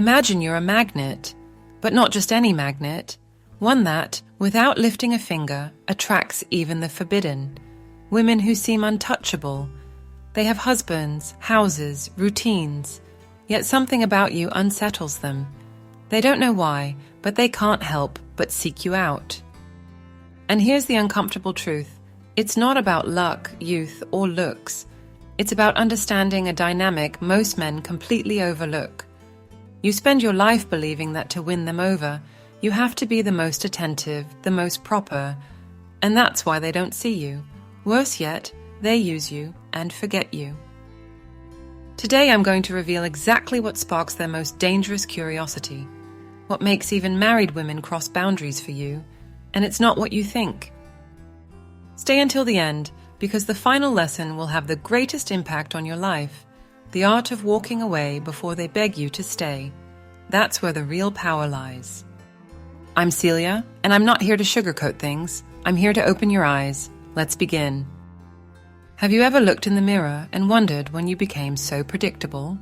Imagine you're a magnet, but not just any magnet, one that, without lifting a finger, attracts even the forbidden. Women who seem untouchable. They have husbands, houses, routines, yet something about you unsettles them. They don't know why, but they can't help but seek you out. And here's the uncomfortable truth. It's not about luck, youth, or looks. It's about understanding a dynamic most men completely overlook. You spend your life believing that to win them over, you have to be the most attentive, the most proper, and that's why they don't see you. Worse yet, they use you and forget you. Today I'm going to reveal exactly what sparks their most dangerous curiosity, what makes even married women cross boundaries for you, and it's not what you think. Stay until the end, because the final lesson will have the greatest impact on your life, the art of walking away before they beg you to stay. That's where the real power lies. I'm Celia, and I'm not here to sugarcoat things. I'm here to open your eyes. Let's begin. Have you ever looked in the mirror and wondered when you became so predictable?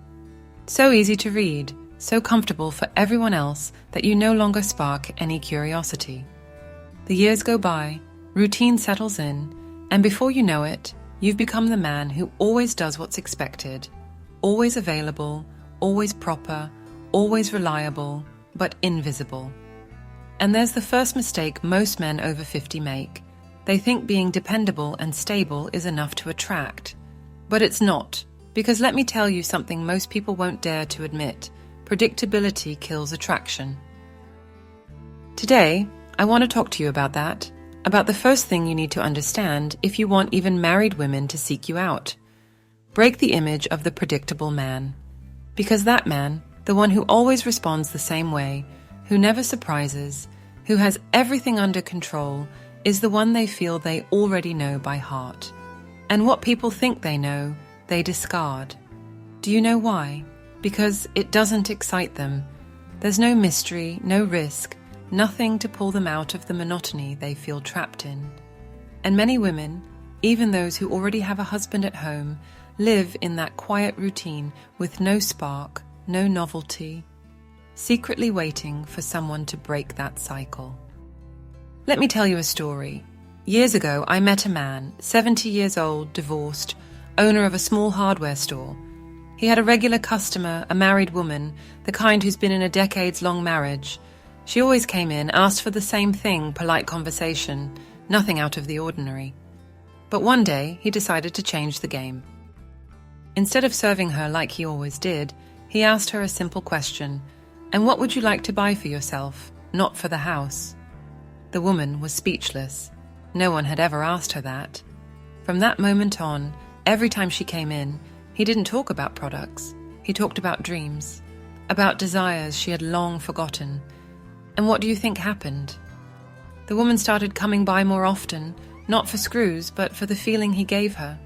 So easy to read, so comfortable for everyone else that you no longer spark any curiosity. The years go by, routine settles in, and before you know it, you've become the man who always does what's expected, always available, always proper, always reliable, but invisible. And there's the first mistake most men over 50 make. They think being dependable and stable is enough to attract. But it's not, because let me tell you something most people won't dare to admit. Predictability kills attraction. Today, I want to talk to you about that, about the first thing you need to understand if you want even married women to seek you out. Break the image of the predictable man. Because that man, the one who always responds the same way, who never surprises, who has everything under control, is the one they feel they already know by heart. And what people think they know, they discard. Do you know why? Because it doesn't excite them. There's no mystery, no risk, nothing to pull them out of the monotony they feel trapped in. And many women, even those who already have a husband at home, live in that quiet routine with no spark, no novelty, secretly waiting for someone to break that cycle. Let me tell you a story. Years ago, I met a man, 70 years old, divorced, owner of a small hardware store. He had a regular customer, a married woman, the kind who's been in a decades-long marriage. She always came in, asked for the same thing, polite conversation, nothing out of the ordinary. But one day, he decided to change the game. Instead of serving her like he always did, he asked her a simple question, "And what would you like to buy for yourself, not for the house?" The woman was speechless. No one had ever asked her that. From that moment on, every time she came in, he didn't talk about products. He talked about dreams, about desires she had long forgotten. And what do you think happened? The woman started coming by more often, not for screws, but for the feeling he gave her,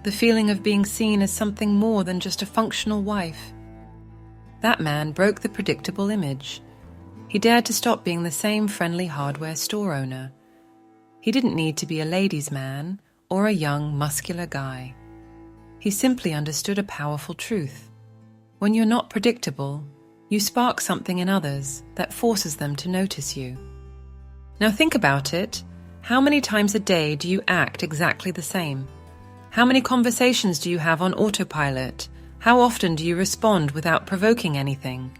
the feeling of being seen as something more than just a functional wife. That man broke the predictable image. He dared to stop being the same friendly hardware store owner. He didn't need to be a ladies' man or a young, muscular guy. He simply understood a powerful truth. When you're not predictable, you spark something in others that forces them to notice you. Now think about it. How many times a day do you act exactly the same? How many conversations do you have on autopilot? How often do you respond without provoking anything?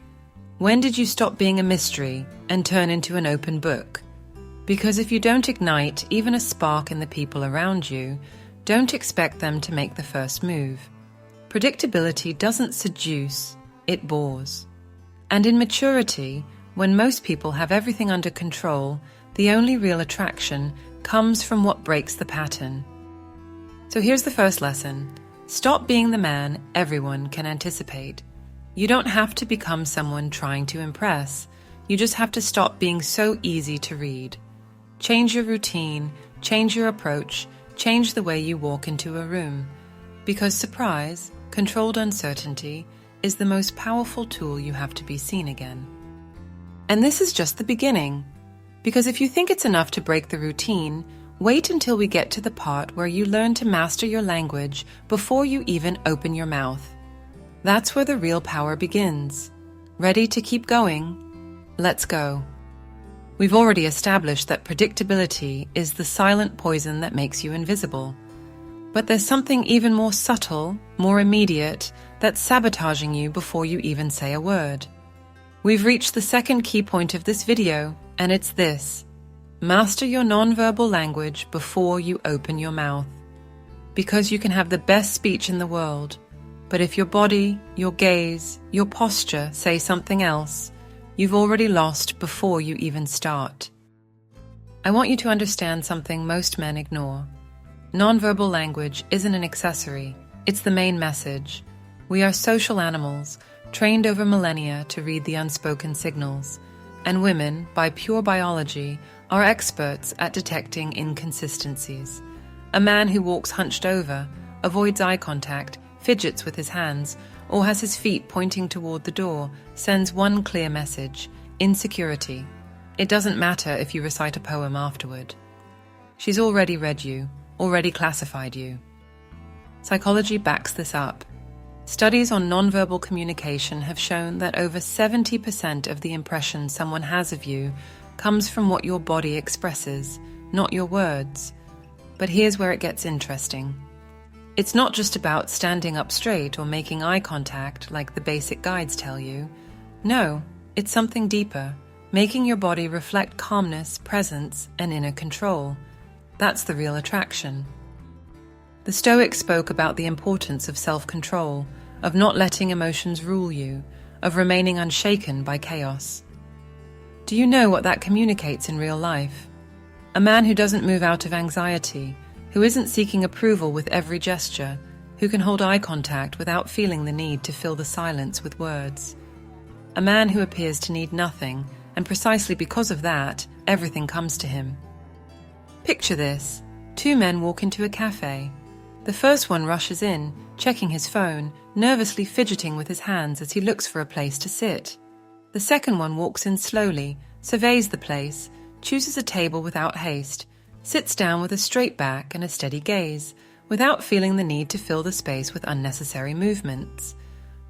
When did you stop being a mystery and turn into an open book? Because if you don't ignite even a spark in the people around you, don't expect them to make the first move. Predictability doesn't seduce, it bores. And in maturity, when most people have everything under control, the only real attraction comes from what breaks the pattern. So here's the first lesson. Stop being the man everyone can anticipate. You don't have to become someone trying to impress. You just have to stop being so easy to read. Change your routine, change your approach, change the way you walk into a room. Because surprise, controlled uncertainty, is the most powerful tool you have to be seen again. And this is just the beginning. Because if you think it's enough to break the routine, wait until we get to the part where you learn to master your language before you even open your mouth. That's where the real power begins. Ready to keep going? Let's go. We've already established that predictability is the silent poison that makes you invisible. But there's something even more subtle, more immediate, that's sabotaging you before you even say a word. We've reached the second key point of this video, and it's this. Master your nonverbal language before you open your mouth. Because you can have the best speech in the world, but if your body, your gaze, your posture say something else, you've already lost before you even start. I want you to understand something most men ignore. Nonverbal language isn't an accessory, it's the main message. We are social animals, trained over millennia to read the unspoken signals, and women, by pure biology, are experts at detecting inconsistencies. A man who walks hunched over, avoids eye contact, fidgets with his hands, or has his feet pointing toward the door, sends one clear message: insecurity. It doesn't matter if you recite a poem afterward. She's already read you, already classified you. Psychology backs this up. Studies on nonverbal communication have shown that over 70% of the impression someone has of you comes from what your body expresses, not your words. But here's where it gets interesting. It's not just about standing up straight or making eye contact like the basic guides tell you. No, it's something deeper, making your body reflect calmness, presence, and inner control. That's the real attraction. The Stoics spoke about the importance of self-control, of not letting emotions rule you, of remaining unshaken by chaos. Do you know what that communicates in real life? A man who doesn't move out of anxiety, who isn't seeking approval with every gesture, who can hold eye contact without feeling the need to fill the silence with words. A man who appears to need nothing, and precisely because of that, everything comes to him. Picture this. Two men walk into a cafe. The first one rushes in, checking his phone, nervously fidgeting with his hands as he looks for a place to sit. The second one walks in slowly, surveys the place, chooses a table without haste, sits down with a straight back and a steady gaze, without feeling the need to fill the space with unnecessary movements.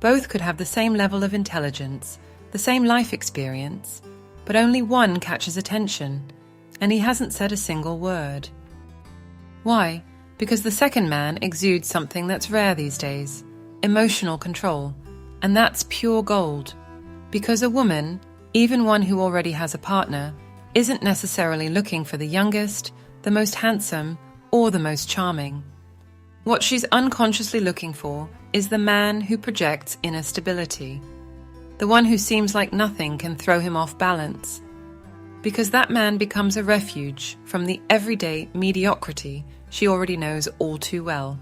Both could have the same level of intelligence, the same life experience, but only one catches attention, and he hasn't said a single word. Why? Because the second man exudes something that's rare these days, emotional control, and that's pure gold. Because a woman, even one who already has a partner, isn't necessarily looking for the youngest, the most handsome, or the most charming. What she's unconsciously looking for is the man who projects inner stability, the one who seems like nothing can throw him off balance, because that man becomes a refuge from the everyday mediocrity she already knows all too well.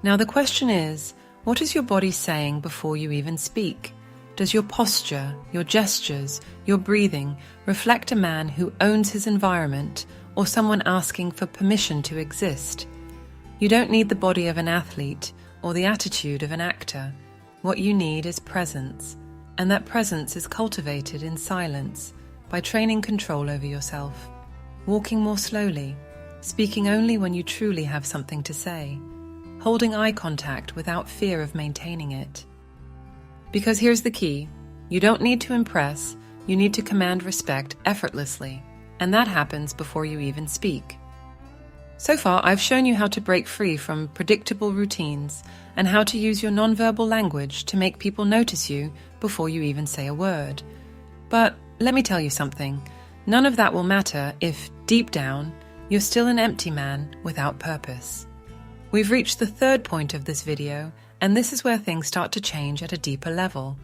Now the question is, what is your body saying before you even speak? Does your posture, your gestures, your breathing reflect a man who owns his environment or someone asking for permission to exist? You don't need the body of an athlete or the attitude of an actor. What you need is presence, and that presence is cultivated in silence by training control over yourself, walking more slowly, speaking only when you truly have something to say, holding eye contact without fear of maintaining it. Because here's the key, you don't need to impress, you need to command respect effortlessly, and that happens before you even speak. So far, I've shown you how to break free from predictable routines and how to use your nonverbal language to make people notice you before you even say a word. But let me tell you something, none of that will matter if, deep down, you're still an empty man without purpose. We've reached the third point of this video, and this is where things start to change at a deeper level.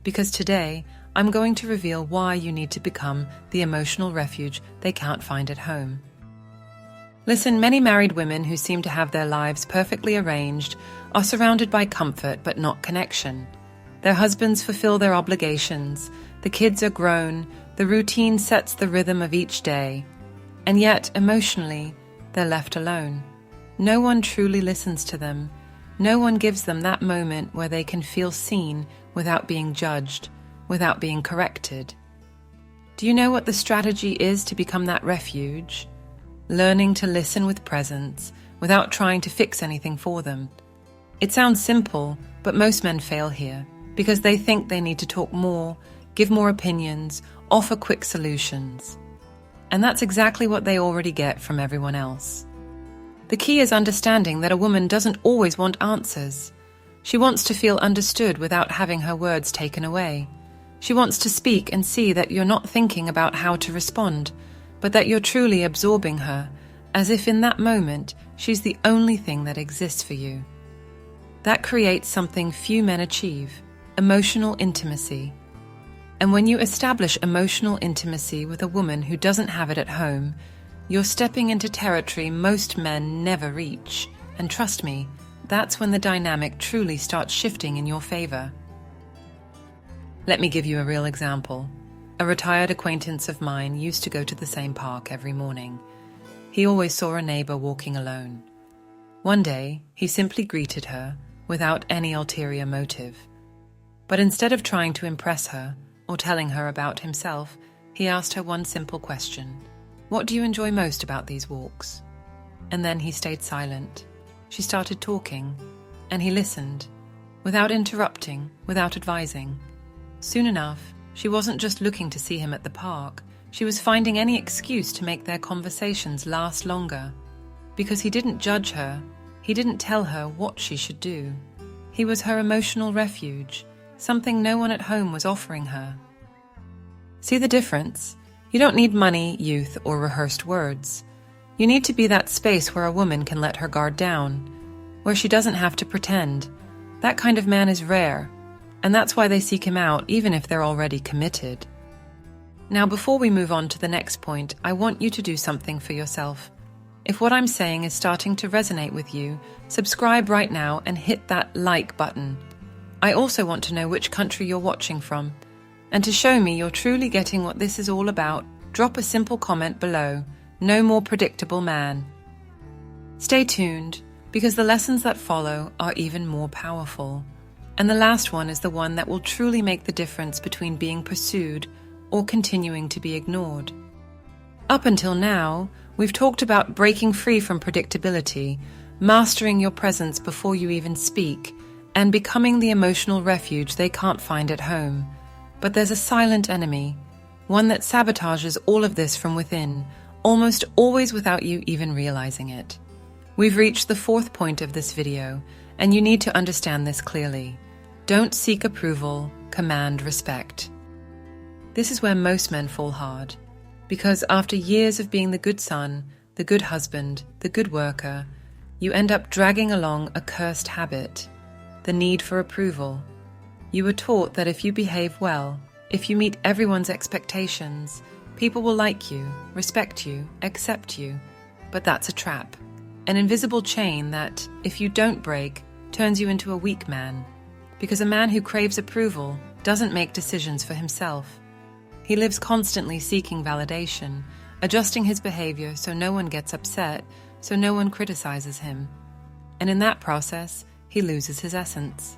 Because today, I'm going to reveal why you need to become the emotional refuge they can't find at home. Listen, many married women who seem to have their lives perfectly arranged are surrounded by comfort but not connection. Their husbands fulfill their obligations, the kids are grown, the routine sets the rhythm of each day, and yet, emotionally, they're left alone. No one truly listens to them. No one gives them that moment where they can feel seen without being judged, without being corrected. Do you know what the strategy is to become that refuge? Learning to listen with presence, without trying to fix anything for them. It sounds simple, but most men fail here. because they think they need to talk more, give more opinions, offer quick solutions. And that's exactly what they already get from everyone else. The key is understanding that a woman doesn't always want answers. She wants to feel understood without having her words taken away. She wants to speak and see that you're not thinking about how to respond, but that you're truly absorbing her, as if in that moment she's the only thing that exists for you. That creates something few men achieve: emotional intimacy. And when you establish emotional intimacy with a woman who doesn't have it at home, you're stepping into territory most men never reach. And trust me, that's when the dynamic truly starts shifting in your favor. Let me give you a real example. A retired acquaintance of mine used to go to the same park every morning. He always saw a neighbor walking alone. One day, he simply greeted her without any ulterior motive. But instead of trying to impress her or telling her about himself, he asked her one simple question: "What do you enjoy most about these walks?" And then he stayed silent. She started talking, and he listened, without interrupting, without advising. Soon enough, she wasn't just looking to see him at the park. She was finding any excuse to make their conversations last longer. Because he didn't judge her, he didn't tell her what she should do. He was her emotional refuge, something no one at home was offering her. See the difference? You don't need money, youth, or rehearsed words. You need to be that space where a woman can let her guard down, where she doesn't have to pretend. That kind of man is rare, and that's why they seek him out even if they're already committed. Now, before we move on to the next point, I want you to do something for yourself. If what I'm saying is starting to resonate with you, subscribe right now and hit that like button. I also want to know which country you're watching from. And to show me you're truly getting what this is all about, drop a simple comment below. No more predictable man. Stay tuned, because the lessons that follow are even more powerful. And the last one is the one that will truly make the difference between being pursued or continuing to be ignored. Up until now, we've talked about breaking free from predictability, mastering your presence before you even speak, and becoming the emotional refuge they can't find at home. But there's a silent enemy, one that sabotages all of this from within, almost always without you even realizing it. We've reached the fourth point of this video, and you need to understand this clearly. Don't seek approval, command respect. This is where most men fall hard, because after years of being the good son, the good husband, the good worker, you end up dragging along a cursed habit, the need for approval. You were taught that if you behave well, if you meet everyone's expectations, people will like you, respect you, accept you. But that's a trap, an invisible chain that, if you don't break, turns you into a weak man. Because a man who craves approval doesn't make decisions for himself. He lives constantly seeking validation, adjusting his behavior so no one gets upset, so no one criticizes him. And in that process, he loses his essence.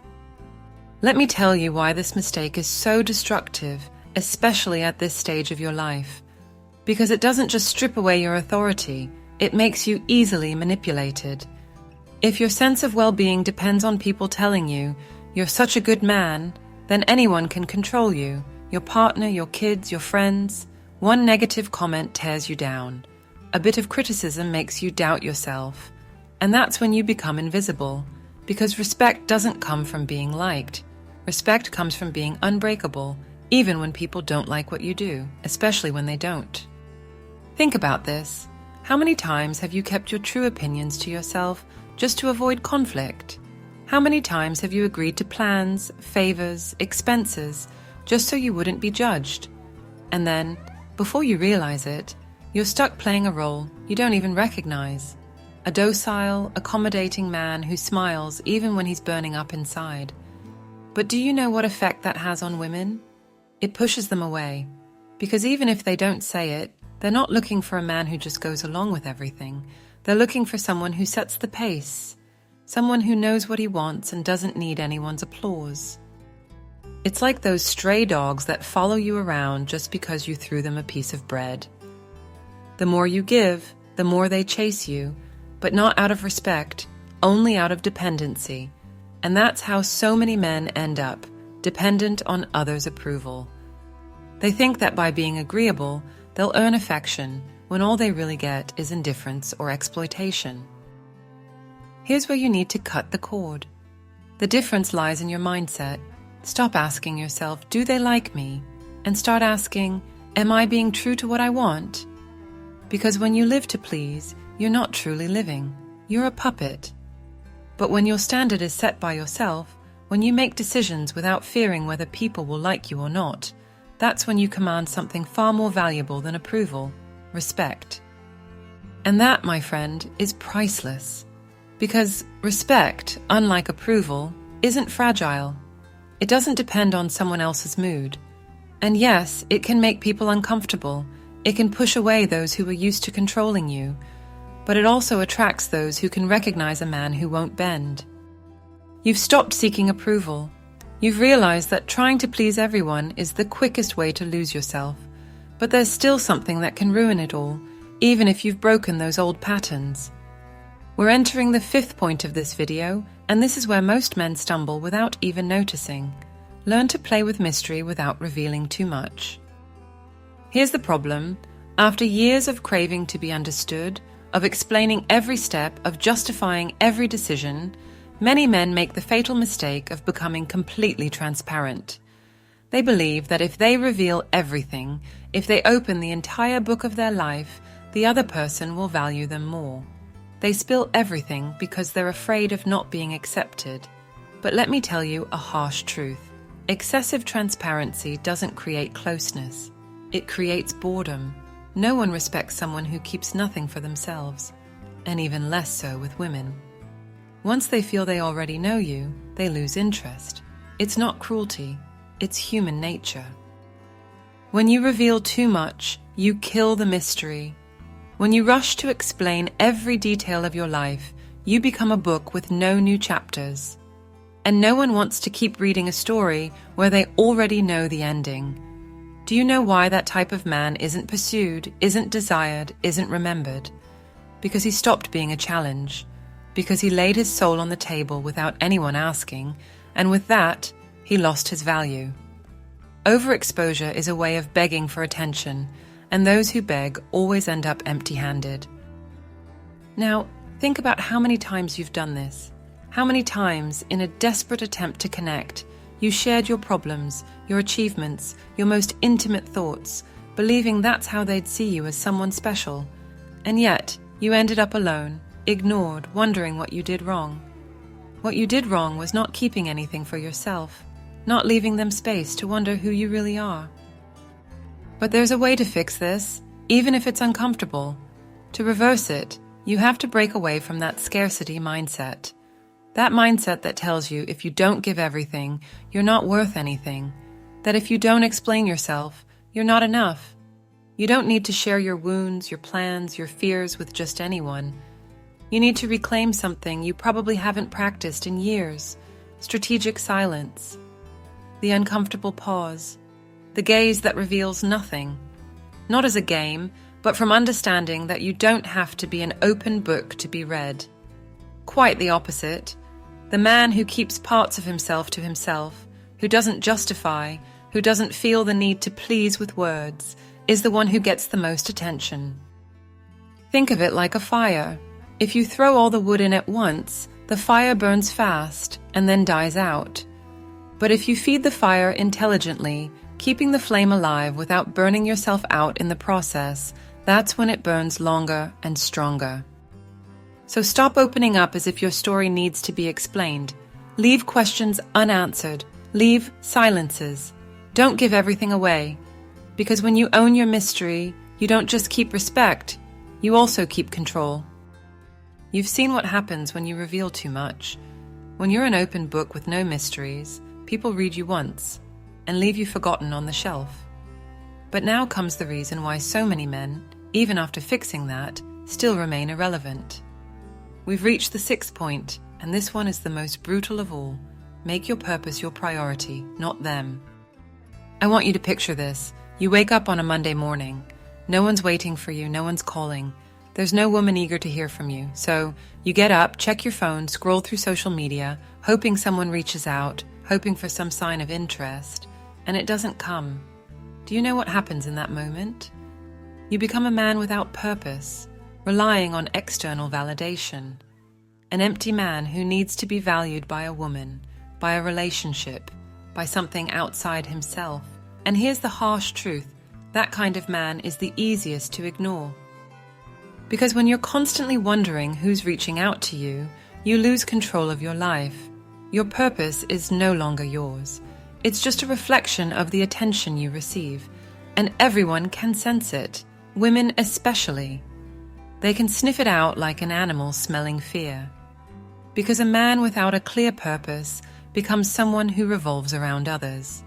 Let me tell you why this mistake is so destructive, especially at this stage of your life. Because it doesn't just strip away your authority, it makes you easily manipulated. If your sense of well-being depends on people telling you, "You're such a good man," then anyone can control you. Your partner, your kids, your friends. One negative comment tears you down. A bit of criticism makes you doubt yourself. And that's when you become invisible. Because respect doesn't come from being liked. Respect comes from being unbreakable, even when people don't like what you do, especially when they don't. Think about this. How many times have you kept your true opinions to yourself just to avoid conflict? How many times have you agreed to plans, favors, expenses, just so you wouldn't be judged? And then, before you realize it, you're stuck playing a role you don't even recognize. A docile, accommodating man who smiles even when he's burning up inside. But do you know what effect that has on women? It pushes them away. Because even if they don't say it, they're not looking for a man who just goes along with everything. They're looking for someone who sets the pace. Someone who knows what he wants and doesn't need anyone's applause. It's like those stray dogs that follow you around just because you threw them a piece of bread. The more you give, the more they chase you, but not out of respect, only out of dependency. And that's how so many men end up, dependent on others' approval. They think that by being agreeable, they'll earn affection when all they really get is indifference or exploitation. Here's where you need to cut the cord. The difference lies in your mindset. Stop asking yourself, do they like me? And start asking, am I being true to what I want? Because when you live to please, you're not truly living. You're a puppet. But when your standard is set by yourself, when you make decisions without fearing whether people will like you or not, that's when you command something far more valuable than approval, respect. And that, my friend, is priceless. Because respect, unlike approval, isn't fragile. It doesn't depend on someone else's mood. And yes, it can make people uncomfortable. It can push away those who are used to controlling you. But it also attracts those who can recognize a man who won't bend. You've stopped seeking approval. You've realized that trying to please everyone is the quickest way to lose yourself. But there's still something that can ruin it all, even if you've broken those old patterns. We're entering the 5th point of this video, and this is where most men stumble without even noticing. Learn to play with mystery without revealing too much. Here's the problem. After years of craving to be understood, of explaining every step, of justifying every decision, many men make the fatal mistake of becoming completely transparent. They believe that if they reveal everything, if they open the entire book of their life, the other person will value them more. They spill everything because they're afraid of not being accepted. But let me tell you a harsh truth. Excessive transparency doesn't create closeness. It creates boredom. No one respects someone who keeps nothing for themselves, and even less so with women. Once they feel they already know you, they lose interest. It's not cruelty, it's human nature. When you reveal too much, you kill the mystery. When you rush to explain every detail of your life, you become a book with no new chapters. And no one wants to keep reading a story where they already know the ending. Do you know why that type of man isn't pursued, isn't desired, isn't remembered? Because he stopped being a challenge. Because he laid his soul on the table without anyone asking, and with that, he lost his value. Overexposure is a way of begging for attention, and those who beg always end up empty-handed. Now, think about how many times you've done this. How many times, in a desperate attempt to connect, you shared your problems, your achievements, your most intimate thoughts, believing that's how they'd see you as someone special. And yet, you ended up alone, ignored, wondering what you did wrong. What you did wrong was not keeping anything for yourself, not leaving them space to wonder who you really are. But there's a way to fix this, even if it's uncomfortable. To reverse it, you have to break away from that scarcity mindset. That mindset that tells you if you don't give everything, you're not worth anything. That if you don't explain yourself, you're not enough. You don't need to share your wounds, your plans, your fears with just anyone. You need to reclaim something you probably haven't practiced in years. Strategic silence. The uncomfortable pause. The gaze that reveals nothing. Not as a game, but from understanding that you don't have to be an open book to be read. Quite the opposite. The man who keeps parts of himself to himself, who doesn't justify, who doesn't feel the need to please with words, is the one who gets the most attention. Think of it like a fire. If you throw all the wood in at once, the fire burns fast and then dies out. But if you feed the fire intelligently, keeping the flame alive without burning yourself out in the process, that's when it burns longer and stronger. So stop opening up as if your story needs to be explained. Leave questions unanswered. Leave silences. Don't give everything away. Because when you own your mystery, you don't just keep respect, you also keep control. You've seen what happens when you reveal too much. When you're an open book with no mysteries, people read you once and leave you forgotten on the shelf. But now comes the reason why so many men, even after fixing that, still remain irrelevant. We've reached the 6th point, and this one is the most brutal of all. Make your purpose your priority, not them. I want you to picture this. You wake up on a Monday morning. No one's waiting for you, no one's calling. There's no woman eager to hear from you. So you get up, check your phone, scroll through social media, hoping someone reaches out, hoping for some sign of interest, and it doesn't come. Do you know what happens in that moment? You become a man without purpose, relying on external validation. An empty man who needs to be valued by a woman, by a relationship, by something outside himself. And here's the harsh truth: that kind of man is the easiest to ignore. Because when you're constantly wondering who's reaching out to you, you lose control of your life. Your purpose is no longer yours. It's just a reflection of the attention you receive, and everyone can sense it, women especially. They can sniff it out like an animal smelling fear. Because a man without a clear purpose becomes someone who revolves around others.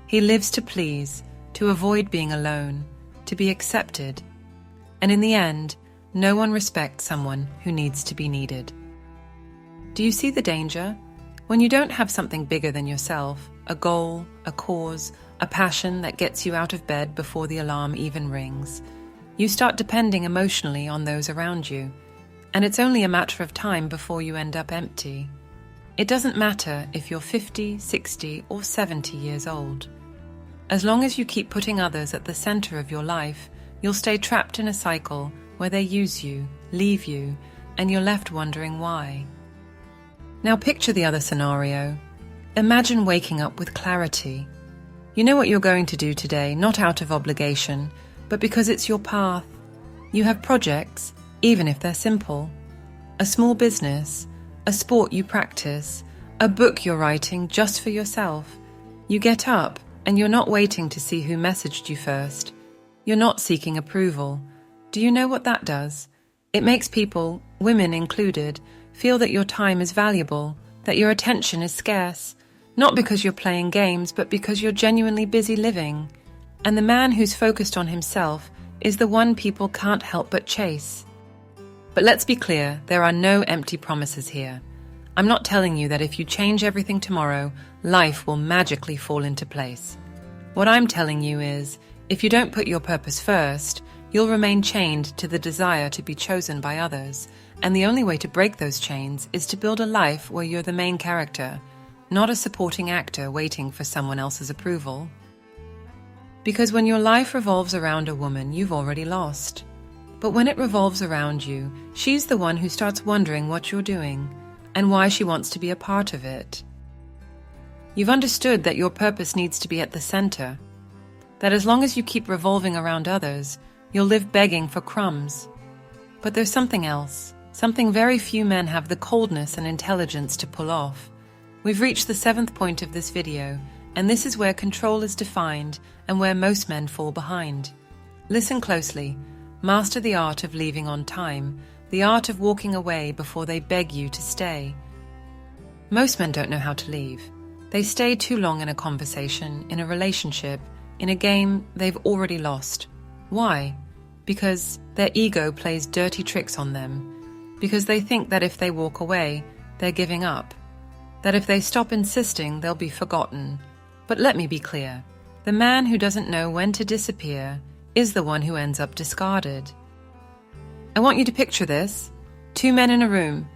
He lives to please, to avoid being alone, to be accepted. And in the end, no one respects someone who needs to be needed. Do you see the danger? When you don't have something bigger than yourself, a goal, a cause, a passion that gets you out of bed before the alarm even rings, you start depending emotionally on those around you, and it's only a matter of time before you end up empty. It doesn't matter if you're 50, 60, or 70 years old. As long as you keep putting others at the center of your life, you'll stay trapped in a cycle where they use you, leave you, and you're left wondering why. Now picture the other scenario. Imagine waking up with clarity. You know what you're going to do today, not out of obligation, but because it's your path. You have projects, even if they're simple. A small business, a sport you practice, a book you're writing just for yourself. You get up, and you're not waiting to see who messaged you first. You're not seeking approval. Do you know what that does? It makes people, women included, feel that your time is valuable, that your attention is scarce, not because you're playing games, but because you're genuinely busy living. And the man who's focused on himself is the one people can't help but chase. But let's be clear, there are no empty promises here. I'm not telling you that if you change everything tomorrow, life will magically fall into place. What I'm telling you is, if you don't put your purpose first, you'll remain chained to the desire to be chosen by others, and the only way to break those chains is to build a life where you're the main character, not a supporting actor waiting for someone else's approval. Because when your life revolves around a woman, you've already lost. But when it revolves around you, she's the one who starts wondering what you're doing, and why she wants to be a part of it. You've understood that your purpose needs to be at the center, that as long as you keep revolving around others, you'll live begging for crumbs. But there's something else, something very few men have the coldness and intelligence to pull off. We've reached the 7th point of this video, and this is where control is defined and where most men fall behind. Listen closely. Master the art of leaving on time, the art of walking away before they beg you to stay. Most men don't know how to leave. They stay too long in a conversation, in a relationship, in a game they've already lost. Why? Because their ego plays dirty tricks on them. Because they think that if they walk away, they're giving up. That if they stop insisting, they'll be forgotten. But let me be clear. The man who doesn't know when to disappear is the one who ends up discarded. I want you to picture this. 2 men in a room.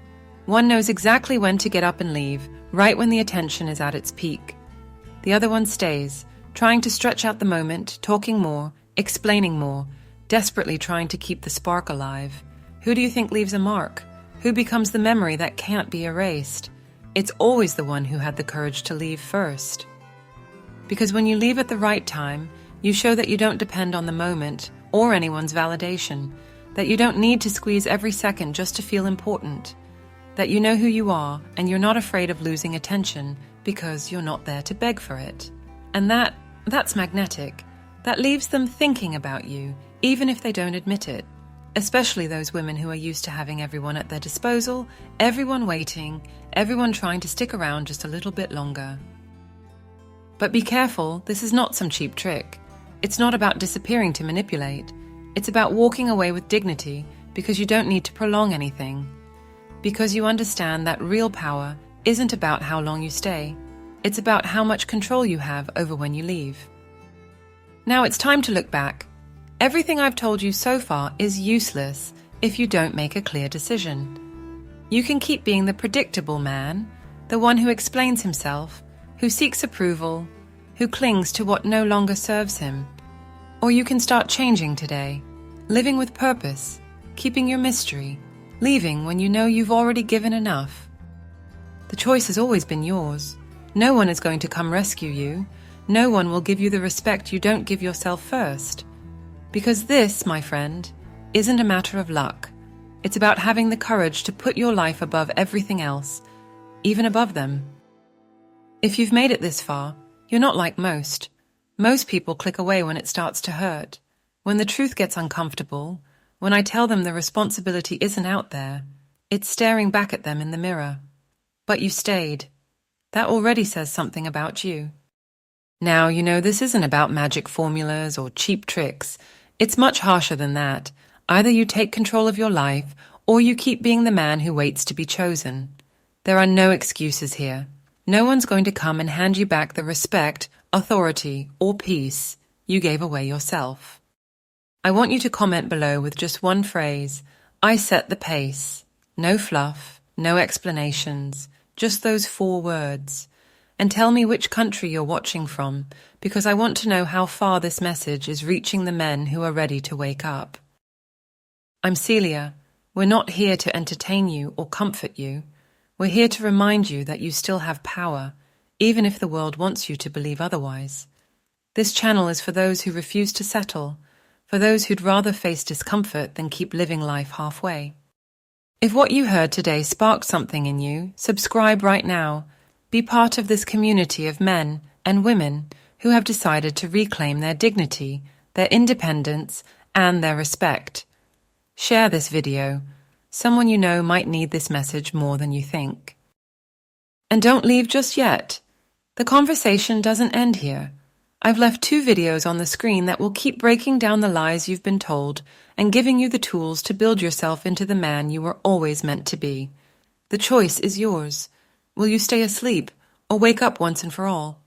One knows exactly when to get up and leave, right when the attention is at its peak. The other one stays, trying to stretch out the moment, talking more, explaining more, desperately trying to keep the spark alive. Who do you think leaves a mark? Who becomes the memory that can't be erased? It's always the one who had the courage to leave first. Because when you leave at the right time, you show that you don't depend on the moment or anyone's validation, that you don't need to squeeze every second just to feel important, that you know who you are and you're not afraid of losing attention because you're not there to beg for it. And that's magnetic. That leaves them thinking about you, even if they don't admit it, especially those women who are used to having everyone at their disposal, everyone waiting, everyone trying to stick around just a little bit longer. But be careful, this is not some cheap trick. It's not about disappearing to manipulate. It's about walking away with dignity because you don't need to prolong anything. Because you understand that real power isn't about how long you stay. It's about how much control you have over when you leave. Now it's time to look back. Everything I've told you so far is useless if you don't make a clear decision. You can keep being the predictable man, the one who explains himself, who seeks approval, who clings to what no longer serves him. Or you can start changing today, living with purpose, keeping your mystery, leaving when you know you've already given enough. The choice has always been yours. No one is going to come rescue you. No one will give you the respect you don't give yourself first. Because this, my friend, isn't a matter of luck. It's about having the courage to put your life above everything else, even above them. If you've made it this far, you're not like most. Most people click away when it starts to hurt. When the truth gets uncomfortable, when I tell them the responsibility isn't out there, it's staring back at them in the mirror. But you stayed. That already says something about you. Now, you know this isn't about magic formulas or cheap tricks. It's much harsher than that. Either you take control of your life, or you keep being the man who waits to be chosen. There are no excuses here. No one's going to come and hand you back the respect, authority, or peace you gave away yourself. I want you to comment below with just one phrase: I set the pace. No fluff, no explanations, just those 4 words. And tell me which country you're watching from, because I want to know how far this message is reaching the men who are ready to wake up. I'm Celia. We're not here to entertain you or comfort you. We're here to remind you that you still have power, even if the world wants you to believe otherwise. This channel is for those who refuse to settle, for those who'd rather face discomfort than keep living life halfway. If what you heard today sparked something in you, subscribe right now. Be part of this community of men and women who have decided to reclaim their dignity, their independence, and their respect. Share this video. Someone you know might need this message more than you think. And don't leave just yet. The conversation doesn't end here. I've left 2 videos on the screen that will keep breaking down the lies you've been told and giving you the tools to build yourself into the man you were always meant to be. The choice is yours. Will you stay asleep or wake up once and for all?